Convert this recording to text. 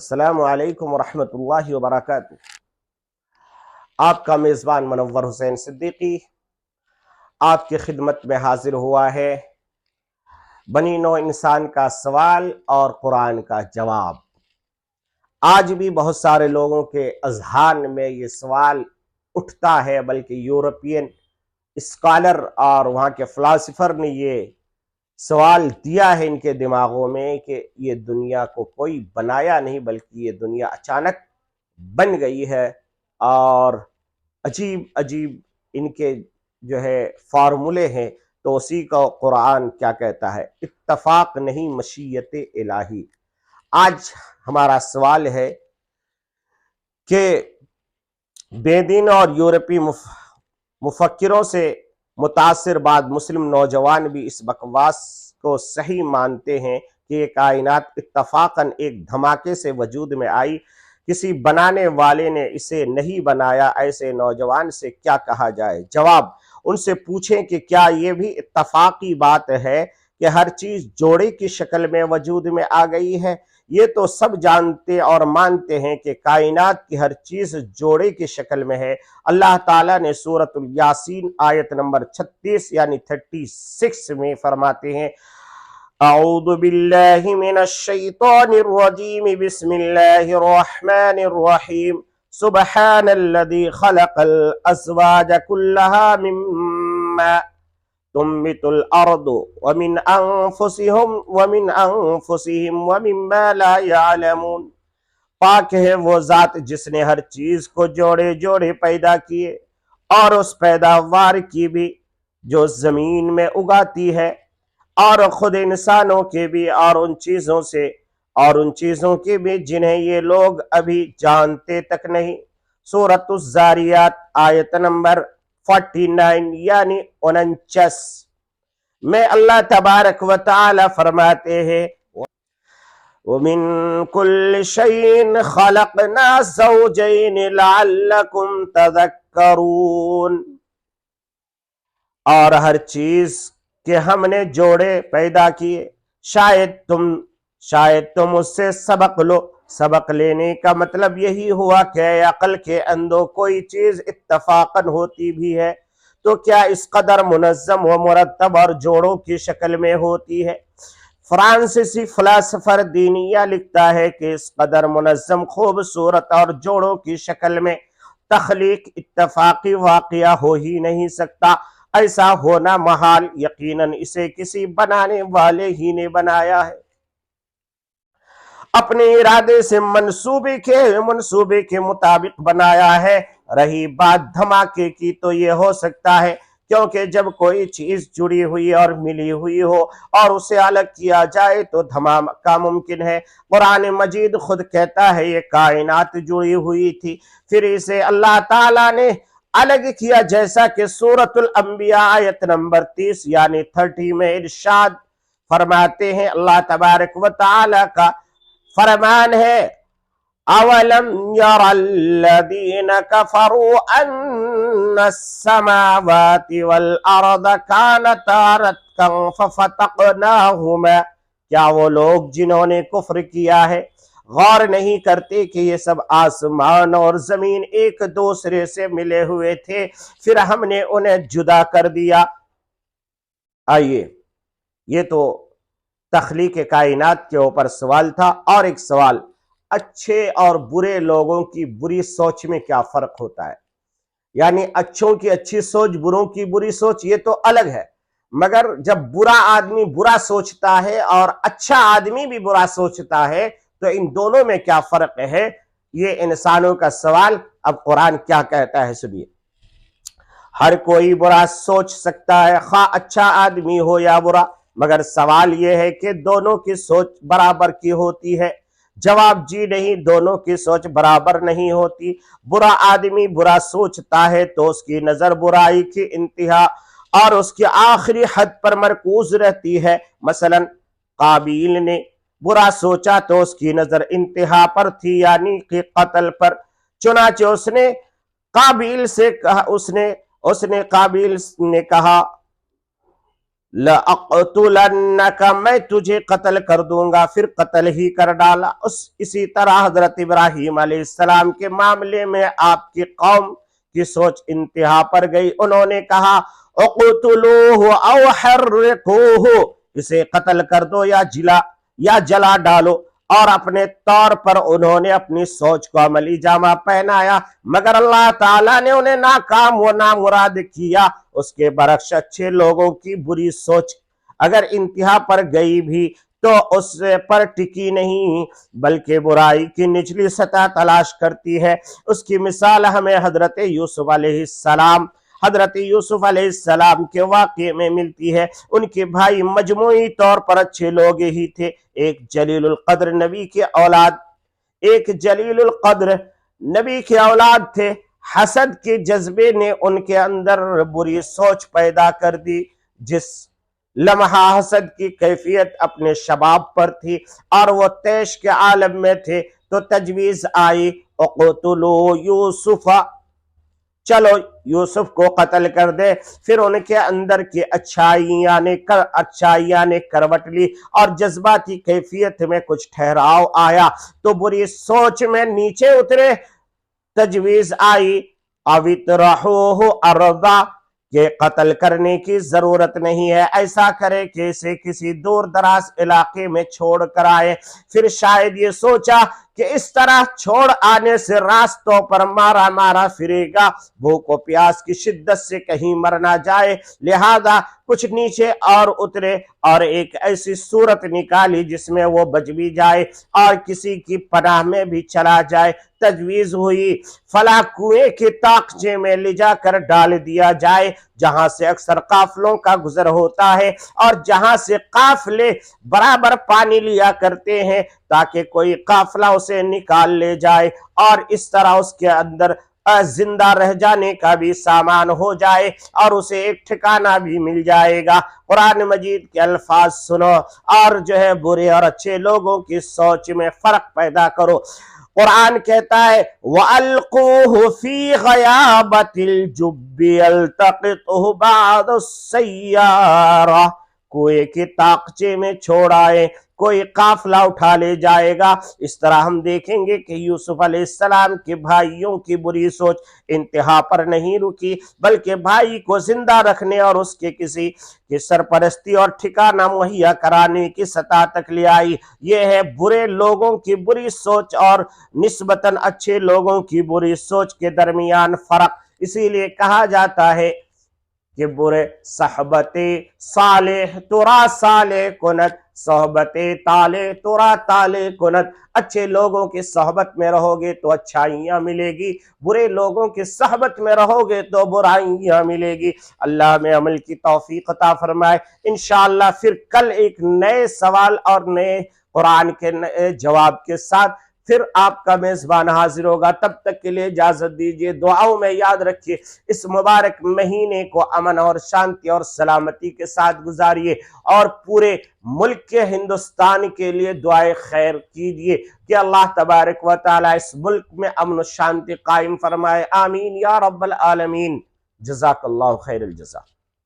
अस्सलामु अलैकुम वरहमतुल्लाहि वबरकातुह। आपका मेज़बान मुनव्वर हुसैन सिद्दीकी आपकी खिदमत में हाजिर हुआ है। बनी नौ इंसान का सवाल और कुरान का जवाब। आज भी बहुत सारे लोगों के अज़हान में ये सवाल उठता है, बल्कि यूरोपियन स्कॉलर और वहाँ के फ़िलासफ़र ने ये सवाल दिया है इनके दिमागों में कि ये दुनिया को कोई बनाया नहीं, बल्कि ये दुनिया अचानक बन गई है। और अजीब अजीब इनके जो है फार्मूले हैं। तो उसी का कुरान क्या कहता है, इत्तफाक नहीं मशीयत इलाही। आज हमारा सवाल है कि बेदीन और यूरोपीय मुफक्किरों से मुतासिर बाद मुस्लिम नौजवान भी इस बकवास को सही मानते हैं कि ये कायनात इत्तफाकन एक धमाके से वजूद में आई, किसी बनाने वाले ने इसे नहीं बनाया। ऐसे नौजवान से क्या कहा जाए? जवाब, उनसे पूछें कि क्या ये भी इत्तफाकी बात है कि हर चीज जोड़े की शक्ल में वजूद में आ गई है। ये तो सब जानते और मानते हैं कि कायनात की हर चीज जोड़े की शक्ल में है। अल्लाह ताला ने सूरतुल यासीन आयत नंबर 36 यानी 36 में फरमाते हैं, अऊज़ु बिल्लाहि मिनश शैतानिर रजीम, बिस्मिल्लाहिर रहमानिर रहीम, सुब्हानल्लज़ी खलक़ल अज़वाज कुल्लहा मिम्मा तुम्बितुल अर्दु व मिन अनफुसिहिम व मिम्मा ला यअलमून। पाक है वो जात जिसने हर चीज को जोड़े जोड़े पैदा किए और उस पैदावार की भी जो जमीन में उगाती है, और खुद इंसानों के भी, और उन चीजों के भी जिन्हें ये लोग अभी जानते तक नहीं। सूरतुज़ ज़ारियात आयत नंबर 49 यानी 49 में अल्लाह तबारक व तआला फरमाते हैं, वमिन कुल्लि शैइन खलक़ना ज़ौजैन लअल्लकुम तज़क्करून। और हर चीज के हमने जोड़े पैदा किए, शायद तुम उससे सबक लो। सबक लेने का मतलब यही हुआ कि अकल के अंदर कोई चीज इत्तफाकन होती भी है तो क्या इस कदर मुनज़्ज़म व मुरत्तब और जोड़ों की शक्ल में होती है। फ्रांसीसी फिलासफर दीनिया लिखता है कि इस कदर मुनज़्ज़म, खूबसूरत और जोड़ों की शक्ल में तख्लीक इत्तफाकी वाक़या हो ही नहीं सकता। ऐसा होना महाल, यकीनन इसे किसी बनाने वाले ही ने बनाया है, अपने इरादे से मंसूबे के मुताबिक बनाया है। रही बात धमाके की, तो ये हो सकता है क्योंकि जब कोई चीज जुड़ी हुई और मिली हुई हो और उसे अलग किया जाए तो धमाका मुमकिन है। कुरान मजीद खुद कहता है ये कायनात जुड़ी हुई थी, फिर इसे अल्लाह ताला ने अलग किया, जैसा कि सूरतुल अंबिया आयत नंबर 30 यानी 30 में इरशाद फरमाते हैं। अल्लाह तबारक व तआला का फरमान है, अवलम यरल्लज़ीना कफरू अन्नस समावाति वल अर्द कानता रत्कन फफतकनाहुमा। क्या वो लोग जिन्होंने कुफ्र किया है गौर नहीं करते कि ये सब आसमान और जमीन एक दूसरे से मिले हुए थे, फिर हमने उन्हें जुदा कर दिया। आइए, ये तो तख्लीक कायनात के ऊपर सवाल था। और एक सवाल, अच्छे और बुरे लोगों की बुरी सोच में क्या फर्क होता है? यानी अच्छों की अच्छी सोच, बुरों की बुरी सोच, ये तो अलग है, मगर जब बुरा आदमी बुरा सोचता है और अच्छा आदमी भी बुरा सोचता है तो इन दोनों में क्या फर्क है? ये इंसानों का सवाल। अब कुरान क्या कहता है सुनिए। हर कोई बुरा सोच सकता है, खा अच्छा आदमी हो या बुरा, मगर सवाल यह है कि दोनों की सोच बराबर की होती है। जवाब, जी नहीं, दोनों की सोच बराबर नहीं होती। बुरा आदमी बुरा सोचता है तो उसकी नजर बुराई की इंतहा और उसकी आखिरी हद पर मरकूज रहती है। मसलन काबिल ने बुरा सोचा तो उसकी नजर इंतहा पर थी, यानी कि कत्ल पर। चुनाचे उसने काबिल ने कहा, لَأَقْتُلَنَّكَ میں تجھے قتل کر دوں گا، پھر قتل ہی کر ڈالا۔ اسی طرح حضرت ابراہیم علیہ السلام کے معاملے میں آپ کی قوم کی سوچ انتہا پر گئی، انہوں نے کہا اقتلوہ او حرقوہ، اسے قتل کر دو یا جلا ڈالو، اور اپنے طور پر انہوں نے اپنی سوچ کو عملی جامہ پہنایا، مگر اللہ تعالیٰ نے انہیں ناکام و نامراد کیا۔ اس کے برعکس اچھے لوگوں کی بری سوچ اگر انتہا پر گئی بھی تو اس پر ٹکی نہیں، بلکہ برائی کی نچلی سطح تلاش کرتی ہے۔ اس کی مثال ہمیں حضرت یوسف علیہ السلام کے واقعے میں ملتی ہے۔ ان کے بھائی مجموعی طور پر اچھے لوگ ہی تھے، ایک جلیل القدر نبی کے اولاد تھے، حسد کے جذبے نے ان کے اندر بری سوچ پیدا کر دی۔ جس لمحہ حسد کی کیفیت اپنے شباب پر تھی اور وہ تیش کے عالم میں تھے تو تجویز آئی اقتلو یوسف، چلو یوسف کو قتل کر دے۔ پھر ان کے اندر کی اچھائیاں نے کروٹ لی اور جذباتی کیفیت میں کچھ ٹھہراؤ آیا تو بری سوچ میں نیچے اترے، تجویز آئی اوِطْرَحُوهُ أَرْضًا، کہ قتل کرنے کی ضرورت نہیں ہے، ایسا کرے کہ اسے کسی دور دراز علاقے میں چھوڑ کر آئے۔ پھر شاید یہ سوچا کہ اس طرح چھوڑ آنے سے راستوں پر مارا پھرے گا، بھوک و پیاس کی شدت سے کہیں مر نہ جائے، لہذا کچھ نیچے اور اترے اور ایک ایسی صورت نکالی جس میں وہ بچ بھی جائے اور کسی کی پناہ میں بھی چلا جائے۔ تجویز ہوئی فلاں کنویں کے طاقچے میں لے جا کر ڈال دیا جائے جہاں سے اکثر قافلوں کا گزر ہوتا ہے اور جہاں سے قافلے برابر پانی لیا کرتے ہیں، تاکہ کوئی قافلہ اسے نکال لے جائے اور اس طرح اس کے اندر زندہ رہ جانے کا بھی سامان ہو جائے اور اسے ایک ٹھکانہ بھی مل جائے گا۔ قرآن مجید کے الفاظ سنو اور برے اور اچھے لوگوں کی سوچ میں فرق پیدا کرو۔ قرآن کہتا ہے وَأَلْقُوهُ فِي غَيَابَتِ الْجُبِّ يَلْتَقِطْهُ بَعْضُ السَّيَّارَةِ، کنویں کے طاقچے میں چھوڑ آئے، کوئی قافلہ اٹھا لے جائے گا۔ اس طرح ہم دیکھیں گے کہ یوسف علیہ السلام کے بھائیوں کی بری سوچ انتہا پر نہیں رکی، بلکہ بھائی کو زندہ رکھنے اور اس کے کسی کی سرپرستی اور ٹھکانہ مہیا کرانے کی سطح تک لے آئی۔ یہ ہے برے لوگوں کی بری سوچ اور نسبتاً اچھے لوگوں کی بری سوچ کے درمیان فرق۔ اسی لیے کہا جاتا ہے کہ برے صحبت صالح ترا صالح کنت، صحبت طالح ترا طالح کنت۔ اچھے لوگوں کی صحبت میں رہو گے تو اچھائیاں ملے گی، برے لوگوں کی صحبت میں رہو گے تو برائیاں ملے گی۔ اللہ میں عمل کی توفیق عطا فرمائے۔ انشاءاللہ پھر کل ایک نئے سوال اور نئے قرآن کے نئے جواب کے ساتھ پھر آپ کا میزبان حاضر ہوگا۔ تب تک کے لیے اجازت دیجیے، دعاؤں میں یاد رکھیے، اس مبارک مہینے کو امن اور شانتی اور سلامتی کے ساتھ گزاریے اور پورے ملک کے ہندوستان کے لیے دعائے خیر کیجیے کہ اللہ تبارک و تعالی اس ملک میں امن و شانتی قائم فرمائے۔ آمین یا رب العالمین۔ جزاک اللہ خیر الجزا۔